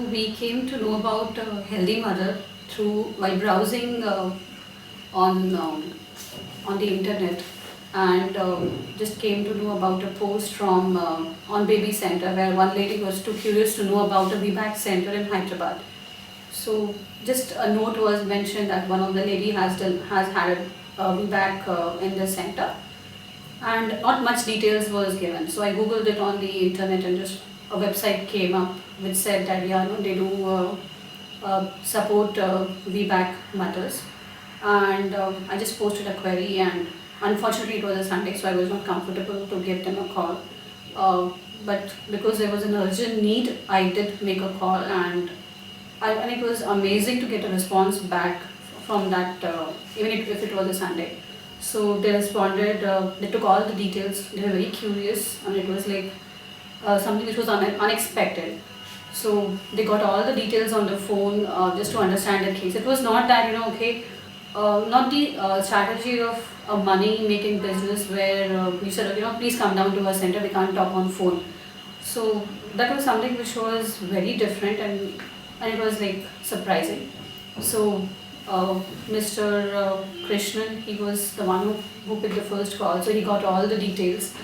We came to know about Healthy Mother through while browsing on on the internet, and just came to know about a post from on Baby Center where one lady was too curious to know about a VBAC center in Hyderabad. So just a note was mentioned that one of the lady has had a VBAC in the center, and not much details was given. So I googled it on the internet, and just a website came up which said that yeah, no, they do support VBAC matters, and I just posted a query, and unfortunately it was a Sunday, so I was not comfortable to give them a call. But because there was an urgent need, I did make a call, and it was amazing to get a response back from that, even if it was a Sunday. So they responded, they took all the details, they were very curious, and it was like something which was unexpected. So they got all the details on the phone just to understand the case. It was not that, okay, not the strategy of a money making business where you said, please come down to our center, we can't talk on phone. So that was something which was very different, and it was like surprising. So Mr. Krishnan, he was the one who picked the first call, so he got all the details,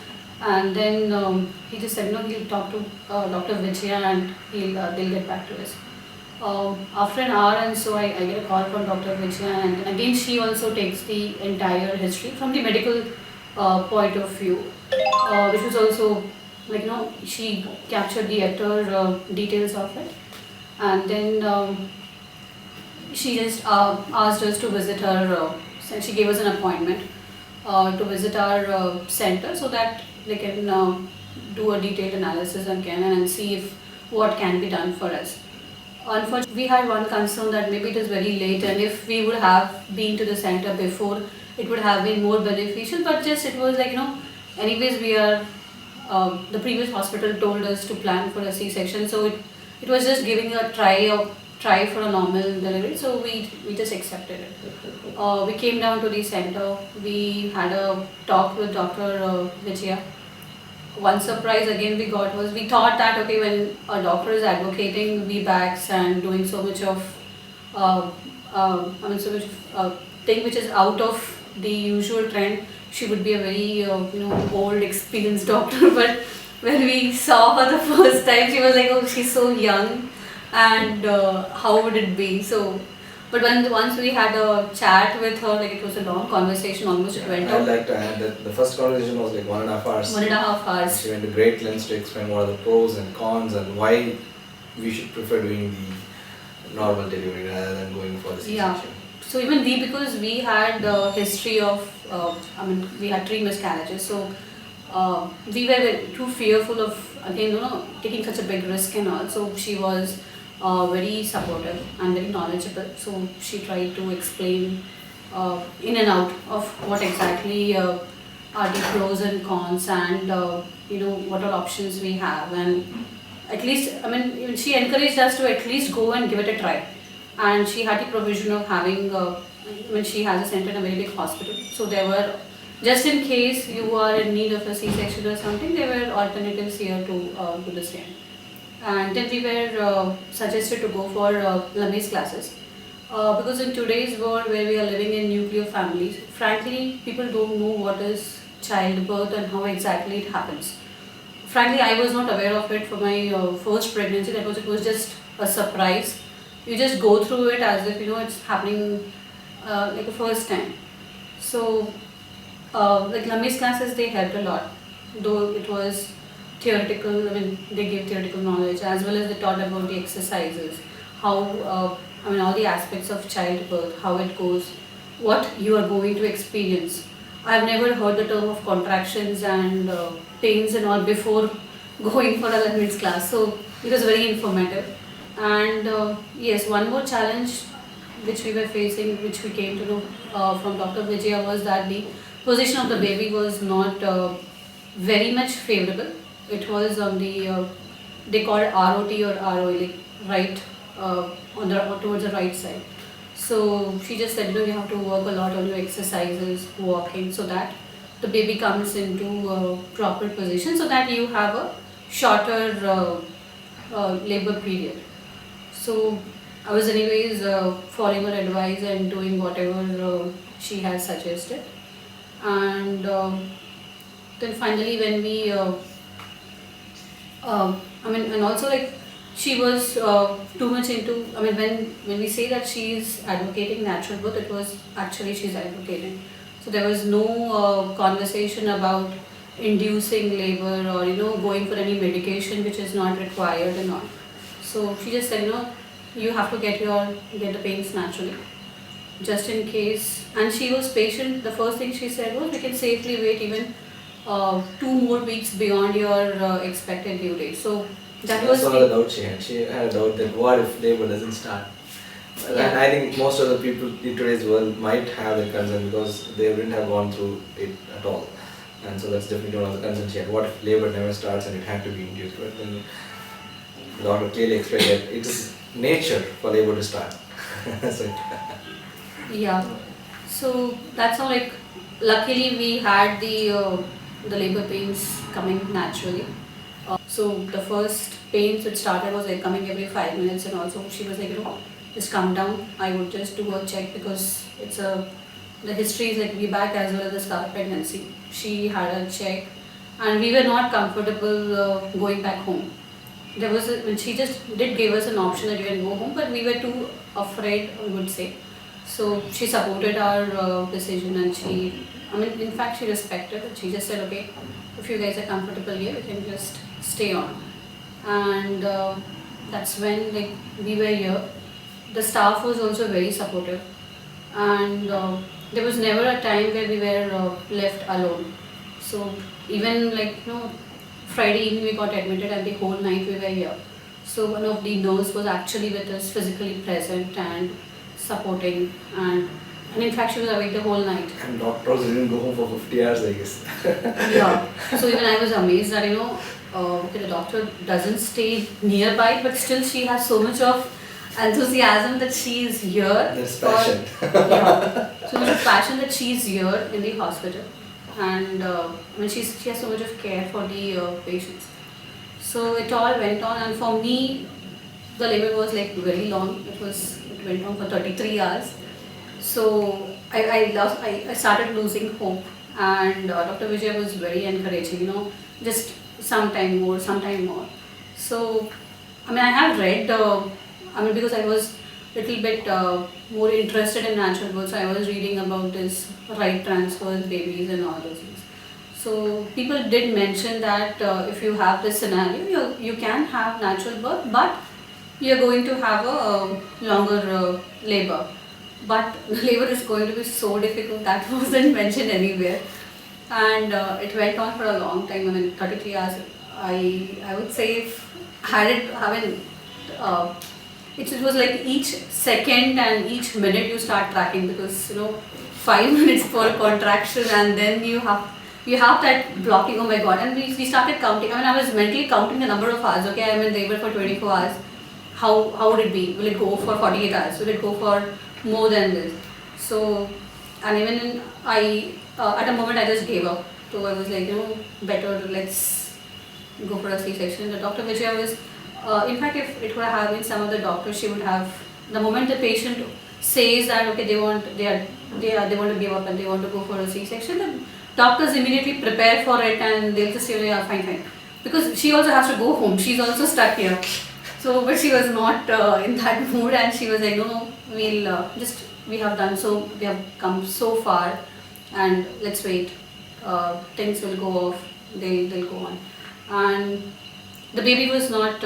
and then he just said, he'll talk to Dr. Vijaya, and they'll get back to us. After an hour and so, I get a call from Dr. Vijaya, and again she also takes the entire history from the medical point of view, which was also like, she captured the utter details of it, and then she just asked us to visit her, and she gave us an appointment to visit our center so that they can do a detailed analysis again and see if what can be done for us. Unfortunately, we had one concern that maybe it is very late, and if we would have been to the center before, it would have been more beneficial. But just it was like, anyways, we are the previous hospital told us to plan for a C-section, so it was just giving a try for a normal delivery, so we just accepted it. We came down to the center, we had a talk with Dr. Vijaya. One surprise again we got was, we thought that okay, when a doctor is advocating VBACs and doing so much of so much thing which is out of the usual trend, she would be a very old experienced doctor. But when we saw her the first time, she was like, oh, she's so young, and how would it be? So, but once we had a chat with her, like it was a long conversation, almost it went I'd like to add that the first conversation was like 1.5 hours. 1.5 hours. She went to great lengths to explain what are the pros and cons and why we should prefer doing the normal delivery rather than going for the C-section. Yeah. So even because we had a history of, we had 3 miscarriages, so we were too fearful of, again, taking such a big risk and all. So she was very supportive and very knowledgeable. So she tried to explain in and out of what exactly are the pros and cons, and what are options we have. And at least, she encouraged us to at least go and give it a try. And she had the provision of having, she has a center in a very big hospital. So there were, just in case you are in need of a C-section or something, there were alternatives here to do the same. And then we were suggested to go for Lame's classes. Because in today's world where we are living in nuclear families, frankly, people don't know what is childbirth and how exactly it happens. Frankly, I was not aware of it for my first pregnancy. It was just a surprise. You just go through it as if it's happening like a first time. So like Lame's classes, they helped a lot, though it was theoretical. They gave theoretical knowledge as well as they taught about the exercises, how all the aspects of childbirth, how it goes, what you are going to experience. I've never heard the term of contractions and pains and all before going for a Lame's class, so it was very informative. And yes, one more challenge which we were facing, which we came to know from Dr. Vijaya, was that the position of the baby was not very much favorable. It was on the, they call it ROT or ROL, right, towards the right side. So she just said, you have to work a lot on your exercises, walking, so that the baby comes into a proper position, so that you have a shorter labor period. So I was anyways following her advice and doing whatever she had suggested. And then finally when we and also like she was too much into. I mean, when we say that she is advocating natural birth, it was actually she's advocating. So there was no conversation about inducing labor or going for any medication which is not required and all. So she just said, you have to get the pains naturally, just in case. And she was patient. The first thing she said was, we can safely wait even 2 more weeks beyond your expected due date. So that was the doubt she had. She had a doubt that what if labor doesn't start? Yeah. And I think most of the people in today's world might have that concern because they wouldn't have gone through it at all. And so that's definitely one of the concerns she had. What if labor never starts and it had to be induced? But then the doctor clearly explained that it is nature for labor to start. So Yeah. So that's how, like, luckily we had the labor pains coming naturally. So the first pains which started was like coming every 5 minutes, and also she was like, just come down. I would just do a check because the history is like VBAC as well as the start pregnancy. She had a check, and we were not comfortable going back home. When she just did give us an option that you can go home, but we were too afraid, I would say. So she supported our decision, and in fact, she respected it. She just said, okay, if you guys are comfortable here, you can just stay on. And that's when, like, we were here. The staff was also very supportive, and there was never a time where we were left alone. So even Friday evening we got admitted, and the whole night we were here. So one of the nurse was actually with us, physically present and supporting, and in fact she was awake the whole night. And doctors didn't go home for 50 hours, I guess. Yeah. So even I was amazed that the doctor doesn't stay nearby, but still she has so much of enthusiasm that she is here. There's passion. So much of passion that she is here in the hospital, and she has so much of care for the patients. So it all went on, and for me, the labor was like very long. It went on for 33 hours. So I started losing hope, and Dr. Vijay was very encouraging. Just sometime more. So I have read. Because I was little bit more interested in natural birth, so I was reading about this right transfers, babies, and all those things. So people did mention that if you have this scenario, you can have natural birth, but you are going to have a longer labor. But the labor is going to be so difficult, that wasn't mentioned anywhere. And it went on for a long time. 33 hours. I would say if it was like each second and each minute you start tracking, because 5 minutes per contraction, and then you have that blocking. Oh my god! And we started counting. I was mentally counting the number of hours. Okay, I'm in labor for 24 hours. How would it be? Will it go for 48 hours? Will it go for more than this? So, and even at a moment I just gave up. So I was like, better let's go for a C-section. The Dr. Vijay was, in fact, if it would have been some other doctor, she would have, the moment the patient says that okay, they want to give up and they want to go for a C-section, the doctors immediately prepare for it, and they'll just say, yeah, fine, because she also has to go home. She's also stuck here. So, but she was not in that mood, and she was like, no, we have come so far, and let's wait. Things will go off. They'll go on, and the baby was not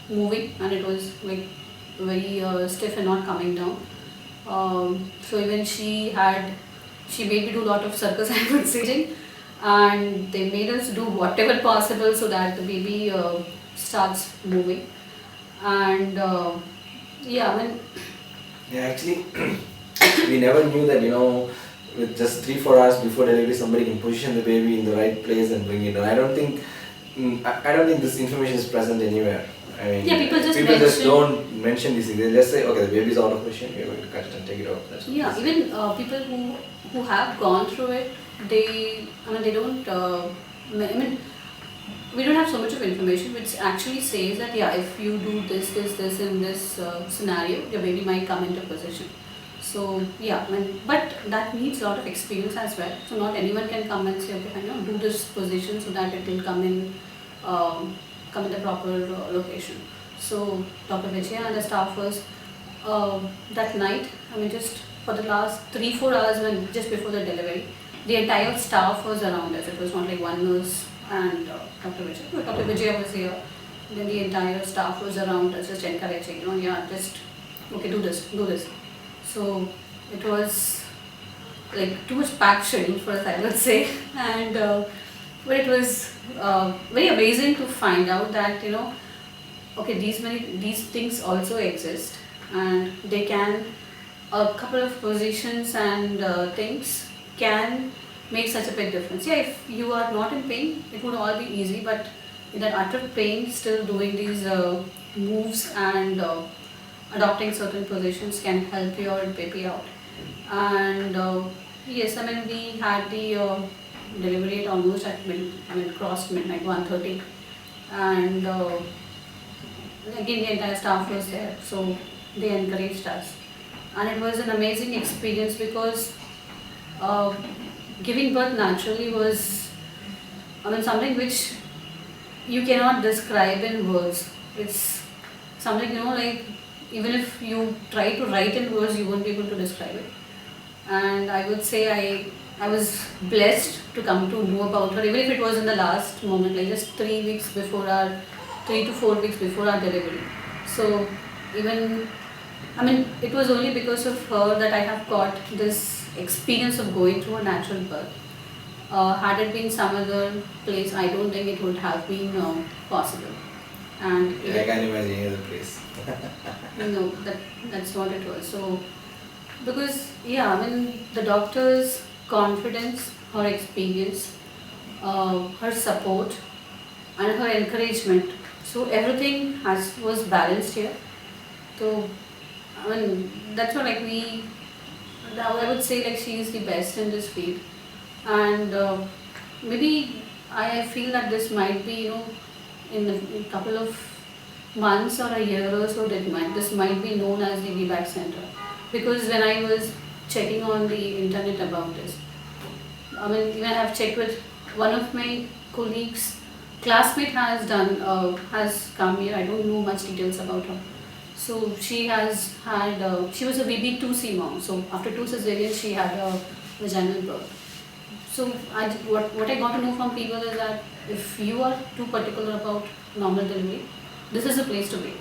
moving, and it was like very stiff and not coming down. So even she made me do a lot of circus, I would say, and they made us do whatever possible so that the baby starts moving. And actually we never knew that with just 3-4 hours before delivery somebody can position the baby in the right place and bring it down. I don't think this information is present anywhere. People just don't mention these things. They just say, okay, the baby is out of position, we're going to cut it and take it out. That's even people who have gone through it, they don't. we don't have so much of information, which actually says that yeah, if you do this in this scenario, your baby might come into position. So yeah, but that needs a lot of experience as well. So not anyone can come and say, okay, do this position so that it will come in the proper location. So Dr. Vijaya and the staff was that night. Just for the last 3-4 hours, just before the delivery, the entire staff was around us. It was not like one nurse and Dr. Vijaya. But Dr. Vijaya was here. Then the entire staff was around us, just encouraging, just okay, do this. So it was like too much packed schedule for us, I would say, and but it was very amazing to find out that okay, these things also exist, and they can a couple of positions and things can make such a big difference. Yeah, if you are not in pain, it would all be easy, but in that utter pain, still doing these moves and adopting certain positions can help your baby out. And yes, we had the delivery at almost at crossed midnight, 1:30, and again the entire staff was there, so they encouraged us, and it was an amazing experience because giving birth naturally was something which you cannot describe in words. It's something like even if you try to write in words, you won't be able to describe it. And I would say I was blessed to come to know about her, even if it was in the last moment, like just 3 to 4 weeks before our delivery. So even it was only because of her that I have got this experience of going through a natural birth. Had it been some other place, I don't think it would have been possible. And yeah, I can't imagine any other place. no, that's what it was. So because the doctor's confidence, her experience, her support, and her encouragement. So everything was balanced here. So that's what I would say she is the best in this field, and maybe I feel that this might be in a couple of months or a year or so this might be known as the VBAC center, because when I was checking on the internet about this, even I have checked with one of my colleagues, classmate has come here. I don't know much details about her. So she has had she was a VB2C mom. So after 2 cesareans, she had a vaginal birth. So what I got to know from people is that if you are too particular about normal delivery, this is the place to be.